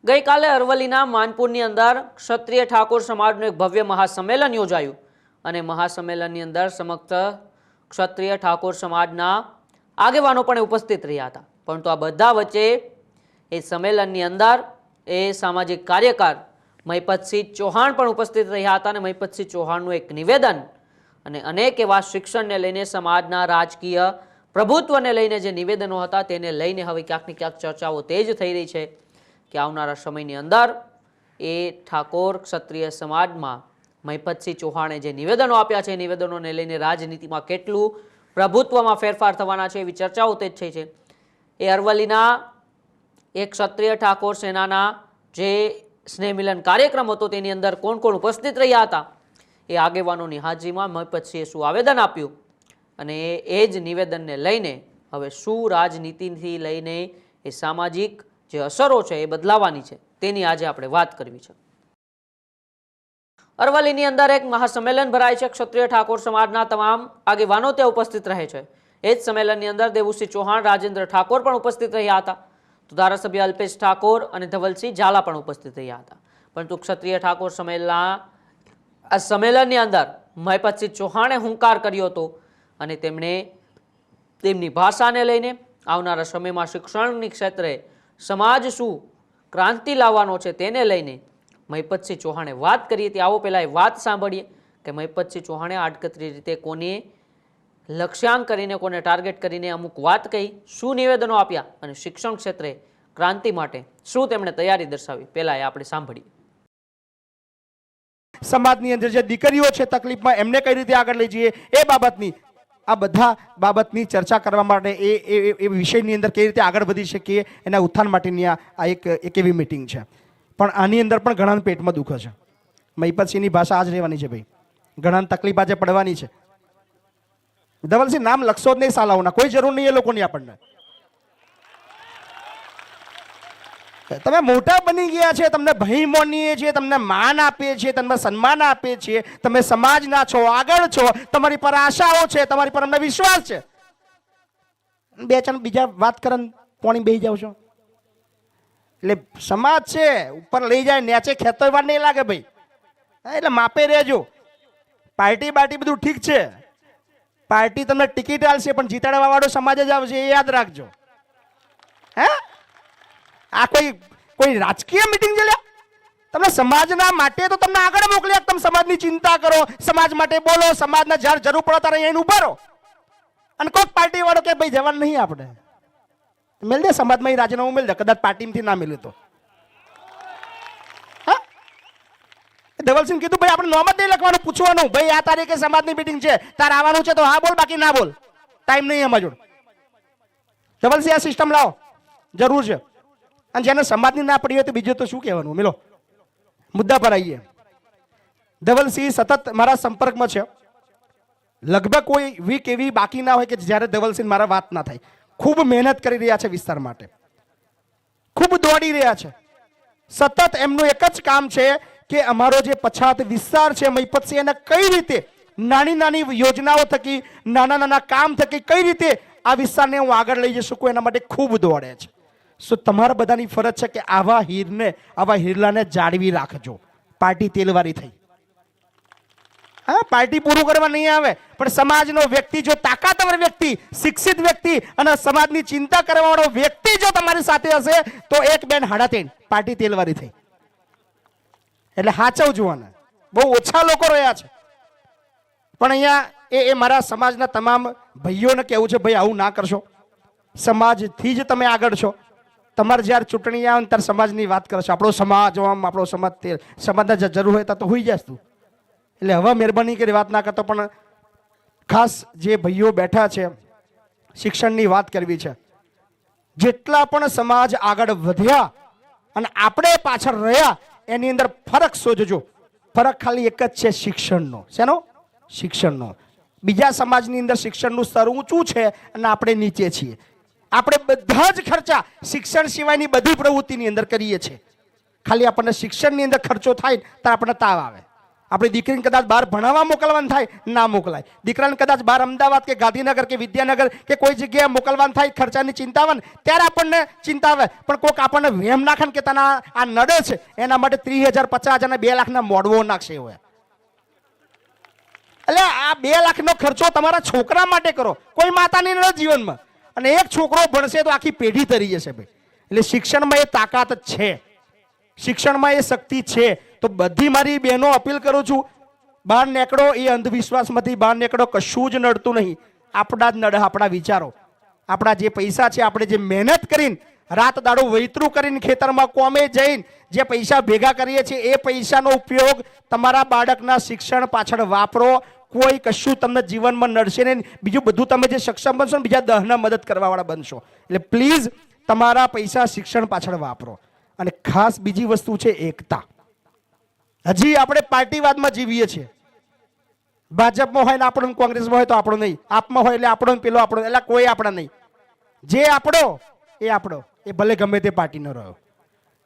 ગઈકાલે અરવલ્લીના માનપુરની અંદર ક્ષત્રિય ઠાકોર સમાજનું એક ભવ્ય મહાસંમેલન યોજાયું અને મહાસંમેલનની અંદર સમગ્ર ક્ષત્રિય ઠાકોર સમાજના આગેવાનો પણ ઉપસ્થિત રહ્યા હતા। પરંતુ આ બધા વચ્ચે એ સંમેલનની અંદર એ સામાજિક કાર્યકર મહિપતસિંહ ચૌહાણ પણ ઉપસ્થિત રહ્યા હતા અને મહિપતસિંહ ચૌહાણનું એક નિવેદન અને અનેક એવા શિક્ષણને લઈને સમાજના રાજકીય પ્રભુત્વને લઈને જે નિવેદનો હતા તેને લઈને હવે ક્યાંક ને ક્યાંક ચર્ચાઓ તેજ થઈ રહી છે કે આવનારા સમયની અંદર એ ઠાકોર ક્ષત્રિય સમાજમાં મહિપતસિંહ ચૌહાણે જે નિવેદનો આપ્યા છે એ નિવેદનોને લઈને રાજનીતિમાં કેટલું પ્રભુત્વમાં ફેરફાર થવાના છે એવી ચર્ચાઓ તેજ થઈ છે। એ અરવલ્લીના એક ક્ષત્રિય ઠાકોર સેનાના જે સ્નેહમિલન કાર્યક્રમ હતો તેની અંદર કોણ કોણ ઉપસ્થિત રહ્યા હતા એ આગેવાનોની હાજરીમાં મહિપતસિંહે શું આવેદન આપ્યું અને એ જ નિવેદનને લઈને હવે શું રાજનીતિથી લઈને એ સામાજિક જે અસરો છે એ બદલાવાની છે તેની આજે આપણે વાત કરવી છે। અરવલ્લીની અંદર એક મહાસંમેલન ભરાય છે। ક્ષત્રિય ઠાકોર સમાજના તમામ આગેવાનો ત્યાં ઉપસ્થિત રહે છે। એ જ સંમેલનની અંદર દેવુસિંહ ચૌહાણ, રાજેન્દ્ર ઠાકોર પણ ઉપસ્થિત રહ્યા હતા, તો ધારાસભ્ય અલ્પેશ ઠાકોર અને ધવલસિંહ ઝાલા પણ ઉપસ્થિત રહ્યા હતા। પરંતુ ક્ષત્રિય ઠાકોર આ સંમેલનની અંદર મહિપતસિંહ ચૌહાણે હુંકાર કર્યો હતો અને તેમણે તેમની ભાષાને લઈને આવનારા સમયમાં શિક્ષણની ક્ષેત્રે સમાજ શું ક્રાંતિ લાવવાનો છે તેને લઈને મહિપતસિંહ ચૌહાણે વાત કરી હતી। આવો પહેલાં એ વાત સાંભળીએ કે મહિપતસિંહ ચૌહાણે આડકતરી રીતે કોને લક્ષ્યાંક કરીને, કોને ટાર્ગેટ કરીને અમુક વાત કહી, શું નિવેદનો આપ્યા અને શિક્ષણ ક્ષેત્રે ક્રાંતિ માટે શું તેમણે તૈયારી દર્શાવી, પહેલાં એ આપણે સાંભળીએ। સમાજની અંદર જે દીકરીઓ છે તકલીફમાં, એમને કઈ રીતે આગળ લઈ જઈએ એ બાબતની, આ બધા બાબતની ચર્ચા કરવા માટે એ વિષયની અંદર કઈ રીતે આગળ વધી શકીએ એના ઉત્થાન માટેની આ એક એવી મિટિંગ છે। પણ આની અંદર પણ ઘણાને પેટમાં દુખે છે। મહિપતસિંહની ભાષા આ જ રહેવાની છે ભાઈ, ઘણાને તકલીફ આજે પડવાની છે। ધવલસિંહ નામ લખશો જ નહીં સાલાઓના, કોઈ જરૂર નહીં એ લોકોની આપણને। તમે મોટા બની ગયા છે, તમને ભાઈ માનીએ છીએ, તમને માન આપીએ છીએ, તમને સન્માન આપીએ છીએ, તમે સમાજના છો, આગળ છો, તમારી પર આશાઓ છે, તમારી પર અમને વિશ્વાસ છે। બે ચાર બીજા વાત કરે પોણી બેસી જાવ છો એટલે સમાજ છે ઉપર લઈ જાય, નેચે ખેતો વાર નહીં લાગે ભાઈ। એટલે માપે રહેજો। પાર્ટી બાર્ટી બધું ઠીક છે, પાર્ટી તમને ટિકિટ આલશે પણ જીતાડવા વાળો સમાજ જ આવશે, એ યાદ રાખજો। હે આ કોઈ રાજકીય મિટિંગ છે? તમે સમાજના માટે તો તમને આગળ મોકલ્યા, તમે સમાજની ચિંતા કરો, સમાજ માટે બોલો, સમાજના જ્યારે જરૂર પડે ત્યારે અહીંયા ઉભા રહો। અને કોઈક પાર્ટી વાળો કે ભાઈ જવાનું નહીં આપણે, મેળ દે સમાજમાં રાજીનામું મેળ દે, કદાચ પાર્ટીમાંથી ના મેળ્યું તો। હા ધવલસિંહ કીધું ભાઈ આપણે નોમ જ નહીં લખવાનું, પૂછવાનું ભાઈ આ તારીખે સમાજની મિટિંગ છે, તારે આવવાનું છે તો હા બોલ, બાકી ના બોલ, ટાઈમ નહીં અમારા જોડે। ધવલસિંહ આ સિસ્ટમ લાવો, જરૂર છે। અને જેને સમાજની ના પડી હોય તો બીજું તો શું કહેવાનું। મિલો મુદ્દા પર આવીએ। ધવલસિંહ સતત મારા સંપર્કમાં છે, લગભગ કોઈ વીક એવી બાકી ના હોય કે જ્યારે ધવલસિંહ મારા વાત ના થાય। ખૂબ મહેનત કરી રહ્યા છે વિસ્તાર માટે, ખૂબ દોડી રહ્યા છે। સતત એમનું એક જ કામ છે કે અમારો જે પછાત વિસ્તાર છે મહિપતસિંહ, એને કઈ રીતે નાની નાની યોજનાઓ થકી, નાના નાના કામ થકી કઈ રીતે આ વિસ્તારને હું આગળ લઈ જઈ શકું એના માટે ખૂબ દોડે છે। સો તમારા બધાની ફરજ છે કે આવા હીરને, આવા હીરલાને જાળવી રાખજો। પાર્ટી તેલવારી થઈ, હા પાર્ટી પૂરું કરવા નહીં આવે, પણ સમાજનો વ્યક્તિ, જો તાકાતવર વ્યક્તિ, શિક્ષિત વ્યક્તિ અને સમાજની ચિંતા કરવા વાળો વ્યક્તિ જો તમારી સાથે હશે તો એક બેન હાડા ત્રણ પાર્ટી તેલવારી થઈ। એટલે હાચવજો આને, બહુ ઓછા લોકો રહ્યા છે। પણ અહીંયા એ મારા સમાજના તમામ ભાઈઓને કહેવું છે ભાઈ આવું ના કરશો, સમાજથી જ તમે આગળ છો। તમારે જ્યારે ચૂંટણી આવે ત્યારે સમાજની વાત કરશો, આપણો સમાજ આમ, આપણો સમાજ સમાજના જરૂર હોય તો હોઈ જાય તું। એટલે હવે મહેરબાની કરી વાત ના કરતો, પણ ખાસ જે ભાઈઓ બેઠા છે શિક્ષણની વાત કરવી છે। જેટલા પણ સમાજ આગળ વધ્યા અને આપણે પાછળ રહ્યા એની અંદર ફરક શોધજો। ફરક ખાલી એક જ છે, શિક્ષણનો। શેનો? શિક્ષણનો। બીજા સમાજની અંદર શિક્ષણનું સ્તર ઊંચું છે અને આપણે નીચે છીએ। આપણે બધા જ ખર્ચા શિક્ષણ સિવાયની બધી પ્રવૃત્તિની અંદર કરીએ છીએ। ખાલી આપણને શિક્ષણની અંદર ખર્ચો થાય ત્યારે આપણને તાવ આવે, આપણી દીકરીને કદાચ બહાર ભણાવવા મોકલવાનું થાય, ના મોકલાય. દીકરાને કદાચ બહાર અમદાવાદ કે ગાંધીનગર કે વિદ્યાનગર કે કોઈ જગ્યાએ મોકલવાનું થાય, ખર્ચાની ચિંતા આવે ને ત્યારે આપણને ચિંતા આવે. પણ કોઈક આપણને વેમ નાખે ને કે તને આ નડે છે, એના માટે 30,000 50,000 અને 2 લાખના મોડવો નાખશે હોય. એટલે આ 2 લાખનો ખર્ચો તમારા છોકરા માટે કરો, કોઈ માતાની નડે જીવનમાં. અને એક છોકરો ભણશે તો આખી પેઢી તરી જશે ભાઈ. એટલે શિક્ષણમાં એ તાકાત જ છે, શિક્ષણમાં એ શક્તિ છે. તો બધી મારી બહેનો અપીલ કરું છું, બહાર નીકળો, એ અંધવિશ્વાસમાંથી બહાર નીકળો. કશું જ નડતું નહીં, આપણા જ નડે આપણા વિચારો. આપણા જે પૈસા છે, આપણે જે મહેનત કરીને રાત દાડો વૈતરું કરીને ખેતરમાં કોમે જઈને જે પૈસા ભેગા કરીએ છીએ, એ પૈસાનો ઉપયોગ તમારા બાળકના શિક્ષણ પાછળ વાપરો. કોઈ કશું તમને જીવનમાં નડશે નહીં. બીજું બધું તમે જે સક્ષમ બનશો ને, બીજા 10ને મદદ કરવાવાળા બનશો. એટલે પ્લીઝ તમારા પૈસા શિક્ષણ પાછળ વાપરો. અને ખાસ બીજી વસ્તુ છે એકતા. હજી આપણે પાર્ટીવાદમાં જીવીએ છીએ. ભાજપમાં હોય ને આપણો, કોંગ્રેસમાં હોય તો આપણો નહીં, આપમાં હોય એટલે આપણો, પેલો આપણો, એટલે કોઈ આપણા નહીં. જે આપણો એ આપણો, એ ભલે ગમે તે પાર્ટીનો રહ્યો.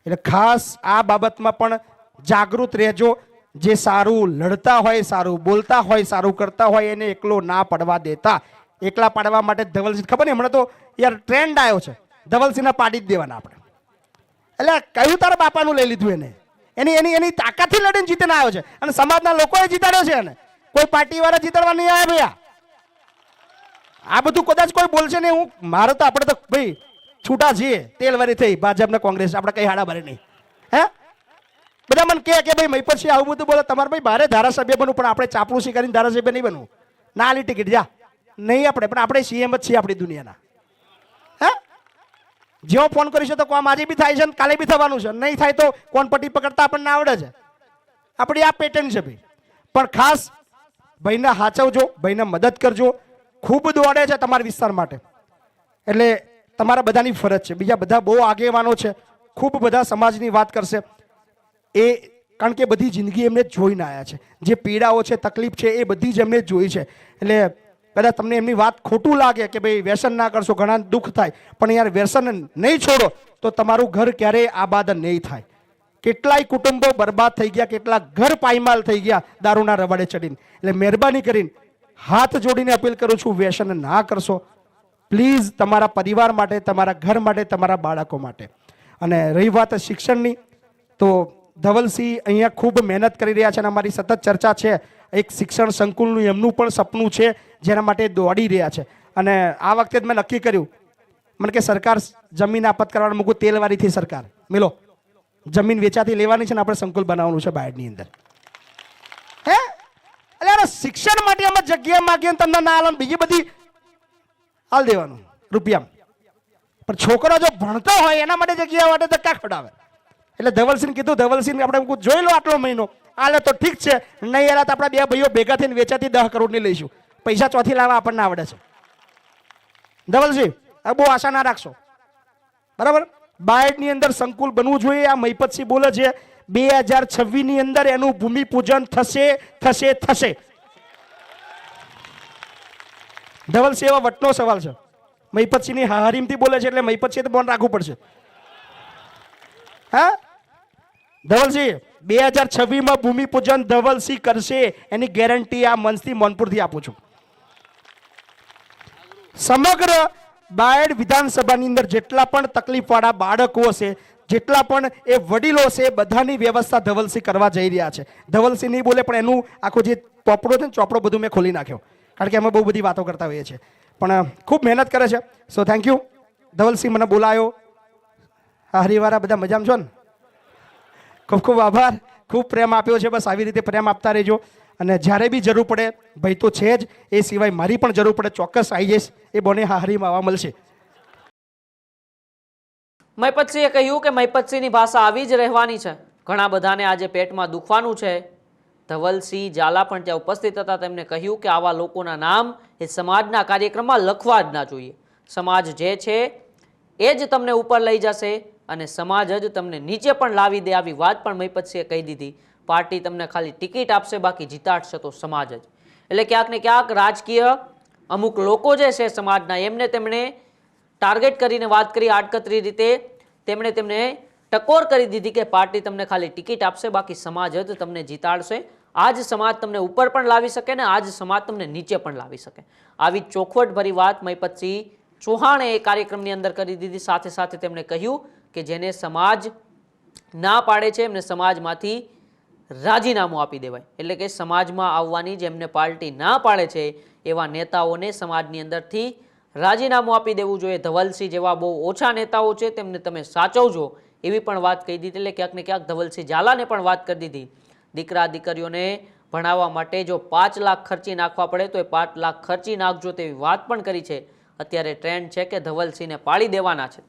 એટલે ખાસ આ બાબતમાં પણ જાગૃત રહેજો. જે સારું લડતા હોય, સારું બોલતા હોય, સારું કરતા હોય, એને એકલો ના પડવા દેતા. એકલા પાડવા માટે ધવલસિંહ, ખબર નહીં, હમણાં તો યાર ટ્રેન્ડ આવ્યો છે, ધવલસિંહના પાડી જ દેવાના આપણે. એટલે કયું તારા બાપાનું લઈ લીધું એને? એની તાકાતથી લડીને જીતીને આવ્યો છે, અને સમાજના લોકોએ જીતાડ્યો છે એને. કોઈ પાર્ટી વાળા જીતાડવા નહીં આવ્યા ભૈયા. આ બધું કદાચ કોઈ બોલશે નહીં. હું મારે તો આપણે તો ભાઈ છૂટા છીએ, તેલવારી થઈ ભાજપ ને કોંગ્રેસ, આપણે કઈ હાડા બારે નહીં. હે બધા મને કે ભાઈ મહીપતસિંહ આવું બધું બોલે, તમારે ભાઈ બારે ધારાસભ્ય બનવું, પણ આપણે ચાપલુસી કરીને ધારાસભ્ય નહીં બનવું. ના આલી ટિકિટ જા નહીં આપણે, પણ આપણે સીએમ જ છીએ આપણી દુનિયાના. હે જેવો ફોન કરીશું તો કોમ આજે બી થાય છે, કાલે બી થવાનું છે. નહીં થાય તો કોણ પટ્ટી પકડતા આપણને આવડે છે. આપણી આ પેટર્ન છે ભાઈ. પણ ખાસ ભાઈને હાચવજો, ભાઈને મદદ કરજો. ખૂબ દોડે છે તમારા વિસ્તાર માટે, એટલે તમારા બધાની ફરજ છે. બીજા બધા બહુ આગેવાનો છે, ખૂબ બધા સમાજની વાત કરશે. એ કારણ કે બધી જિંદગી એમને જોઈને આવ્યા છે. જે પીડાઓ છે, તકલીફ છે, એ બધી જ એમને જોઈ છે. એટલે કદાચ તમને એમની વાત ખોટું લાગે કે ભાઈ વ્યસન ના કરશો, ઘણા દુઃખ થાય, પણ યાર વ્યસન નહીં છોડો તો તમારું ઘર ક્યારેય આબાદ નહીં થાય. કેટલાય કુટુંબો બરબાદ થઈ ગયા, કેટલા ઘર પાયમાલ થઈ ગયા દારૂના રવાડે ચડીને. એટલે મહેરબાની કરીને હાથ જોડીને અપીલ કરું છું, વ્યસન ના કરશો પ્લીઝ, તમારા પરિવાર માટે, તમારા ઘર માટે, તમારા બાળકો માટે. અને રહી વાત શિક્ષણની, તો ધવલસિંહ અહીંયા ખૂબ મહેનત કરી રહ્યા છે અને અમારી સતત ચર્ચા છે. એક શિક્ષણ સંકુલનું એમનું પણ સપનું છે, જેના માટે દોડી રહ્યા છે. અને આ વખતે મેં નક્કી કર્યું, મને કે સરકાર જમીન આફત કરવાનું મૂકું, તેલવારીથી સરકાર મિલો જમીન વેચાતી લેવાની છે ને આપણે સંકુલ બનાવવાનું છે બાયડની અંદર. હે એટલે શિક્ષણ માટે અમે જગ્યા માગીએ તમને ના આલો, બીજી બધી હાલ દેવાનું રૂપિયા. પણ છોકરો જો ભણતો હોય એના માટે જગ્યા માટે ધક્કા ખવડાવે. એટલે ધવલસિંહ કીધું, ધવલસિંહ આપણે જોઈ લો આટલો મહિનો આલે તો ઠીક છે, નહીં યાર તો આપણા બે ભાઈઓ ભેગા થઈને વેચાતી 10 કરોડની લઈશું. પૈસા ચોથી લાવવા આપણને આવડે છે. ધવલસિંહ બહુ આશા ના રાખશો, બરાબર. બાયડની અંદર સંકુલ બનવું જોઈએ. આ મહીપતસિંહ બોલે છે 2026 ની અંદર એનું ભૂમિપૂજન થશે થશે થશે. ધવલસિંહ એવા વટનો સવાલ છે, મહીપતસિંહની હારીમથી બોલે છે, એટલે મહીપતસિંહ તો બોન રાખવું પડશે. હા ધવલસિંહ 2026 માં ભૂમિપૂજન ધવલસિંહ કરશે, એની ગેરંટી આ મંચથી મોનપુરથી આપું છું. સમગ્ર બાયડ વિધાનસભાની અંદર જેટલા પણ તકલીફવાળા બાળકો હશે, જેટલા પણ એ વડીલો છે, બધાની વ્યવસ્થા ધવલસિંહ કરવા જઈ રહ્યા છે. ધવલસિંહ નહીં બોલે, પણ એનું આખો જે ચોપડો છે ને, ચોપડો બધું મેં ખોલી નાખ્યો, કારણ કે અમે બહુ બધી વાતો કરતા હોઈએ છીએ. પણ ખૂબ મહેનત કરે છે. સો થેન્ક યુ ધવલસિંહ, મને બોલાયો. હરિવારા બધા મજામાં છો ને? ખૂબ ખૂબ આભાર, ખૂબ પ્રેમ આપ્યો છે. બસ આવી રીતે પ્રેમ આપતા રહેજો. અને જ્યારે બી જરૂર પડે, ભાઈ તો છે જ, એ સિવાય મારી પણ જરૂર પડે ચોક્કસ આવી જઈશ. એ બોને હારીમાં આવવા મળશે. મહીપતસિંહે કહ્યું કે મહીપતસિંહની ભાષા આવી જ રહેવાની છે. ઘણા બધાને આજે પેટમાં દુખવાનું છે. ધવલસિંહ ઝાલા પણ ત્યાં ઉપસ્થિત હતા. તેમને કહ્યું કે આવા લોકોના નામ એ સમાજના કાર્યક્રમમાં લખવા જ ના જોઈએ. સમાજ જે છે એ જ તમને ઉપર લઈ જશે અને સમાજ જ તમને નીચે પણ લાવી દે. આવી વાત પણ મહીપતસિંહે કહી દીધી. પાર્ટી તમને ખાલી ટિકિટ આપશે, બાકી જીતાડશે તો સમાજ જ. એટલે ક્યાંક ને ક્યાંક રાજકીય અમુક લોકો જે છે સમાજના, એમને તેમણે ટાર્ગેટ કરીને વાત કરી. આડકતરી રીતે તેમણે તેમને ટકોર કરી દીધી કે પાર્ટી તમને ખાલી ટિકિટ આપશે, બાકી સમાજ જ તમને જીતાડશે. આ જ સમાજ તમને ઉપર પણ લાવી શકે ને આ જ સમાજ તમને નીચે પણ લાવી શકે. આવી ચોખવટભરી વાત મહિપતસિંહ ચૌહાણે એ કાર્યક્રમની અંદર કરી દીધી. સાથે સાથે તેમણે કહ્યું કે જેને સમાજ ના પાડે છે એમને સમાજમાંથી રાજીનામું આપી દેવાય. એટલે કે સમાજમાં આવવાની જેમને પાર્ટી ના પાડે છે એવા નેતાઓને સમાજની અંદરથી રાજીનામું આપી દેવું જોઈએ. ધવલસિંહ જેવા બહુ ઓછા નેતાઓ છે તેમને તમે સાચવજો એવી પણ વાત કહી દીધી. એટલે ક્યાંક ને ક્યાંક ધવલસિંહ ઝાલાને પણ વાત કરી દીધી. દીકરા દીકરીઓને ભણાવવા માટે જો 5 લાખ ખર્ચી નાખવા પડે તો એ 5 લાખ ખર્ચી નાખજો તેવી વાત પણ કરી છે. અત્યારે ટ્રેન્ડ છે કે ધવલસિંહને પાડી દેવાના છે.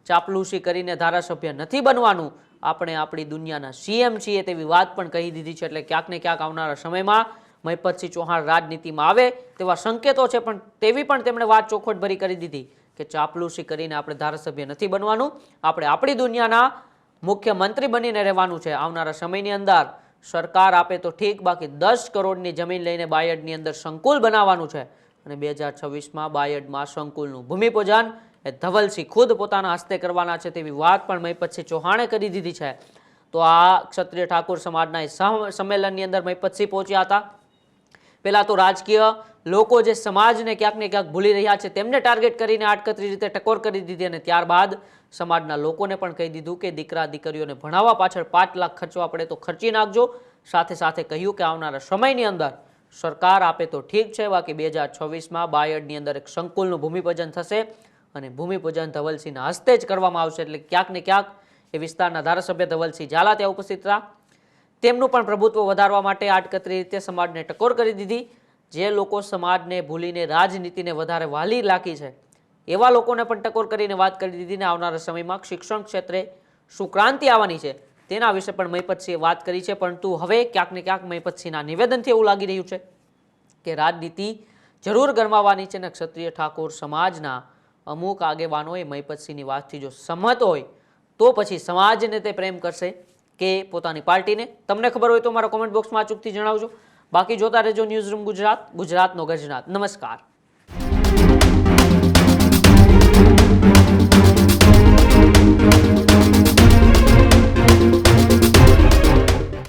ચાપલુસી કરીને ધારાસભ્ય નથી બનવાનું, આપણે આપણી દુનિયાના સીએમ છીએ તેવી વાત પણ કહી દીધી છે. એટલે ક્યાંક ને ક્યાંક આવનારા સમયમાં મહિપતસિંહ ચૌહાણ રાજનીતિમાં આવે તેવા સંકેતો છે. પણ તેવી પણ તેમણે વાત ચોખવટભરી કરી દીધી કે ચાપલુસી કરીને આપણે ધારાસભ્ય નથી બનવાનું, આપણે આપણી દુનિયાના મુખ્યમંત્રી બનીને રહેવાનું છે. આવનારા સમયની અંદર સરકાર આપે તો ઠીક, બાકી 10 કરોડની જમીન લઈને બાયડની અંદર સંકુલ બનાવવાનું છે અને 2026માં બાયડમાં સંકુલનું ભૂમિપૂજન એ ધવલસિંહ ખુદ પોતાના હસ્તે કરવાના છે તેવી વાત પણ મહિપતસિંહ ચૌહાણે કરી દીધી છે. તો આ ક્ષત્રિય ઠાકોર સમાજના સંમેલનની અંદર મહિપતસિંહ પહોંચ્યા હતા. પહેલા તો રાજકીય લોકો જે સમાજને ક્યાંક ને ક્યાંક ભૂલી રહ્યા છે તેમને ટાર્ગેટ કરીને આડકતરી રીતે ટકોર કરી દીધી અને ત્યારબાદ સમાજના લોકોને પણ કહી દીધું કે દીકરા દીકરીઓને ભણાવવા પાછળ 5 લાખ ખર્ચવા પડે તો ખર્ચી નાખજો. સાથે સાથે કહ્યું કે આવનારા સમયની અંદર સરકાર આપે તો ઠીક છે, બાકી 2026માં બાયડની અંદર એક સંકુલનું ભૂમિપૂજન થશે અને ભૂમિપૂજન ધવલસિંહના હસ્તે જ કરવામાં આવશે. એટલે ક્યાંક ને ક્યાંક એ વિસ્તારના ધારાસભ્ય ધવલસિંહ ઝાલા ત્યાં ઉપસ્થિત હતા. તેમનું પણ પ્રભુત્વ વધારવા માટે આડકતરી રીતે સમાજને ટકોર કરી દીધી. જે લોકો સમાજને ભૂલીને રાજનીતિને વધારે વાલી રાખી છે એવા લોકોને પણ ટકોર કરીને વાત કરી દીધી. ને આવનારા સમયમાં શિક્ષણ ક્ષેત્રે શું ક્રાંતિ આવવાની છે તેના વિશે પણ મહિપતસિંહે વાત કરી છે. પરંતુ હવે ક્યાંક ને ક્યાંક મહિપતસિંહના નિવેદનથી એવું લાગી રહ્યું છે કે રાજનીતિ જરૂર ગરમાવાની છે ને ક્ષત્રિય ઠાકોર સમાજના અમુક આગેવાનોએ મહિપતસિંહની વાતથી જો સહમત હોય તો પછી સમાજને તે પ્રેમ કરશે કે પોતાની પાર્ટીને. તમને ખબર હોય તો મારા કોમેન્ટ બોક્સમાં અચૂકથી જણાવજો. બાકી જોતા રહેજો ન્યૂઝરૂમ ગુજરાત, ગુજરાતનો ગજરાત. નમસ્કાર.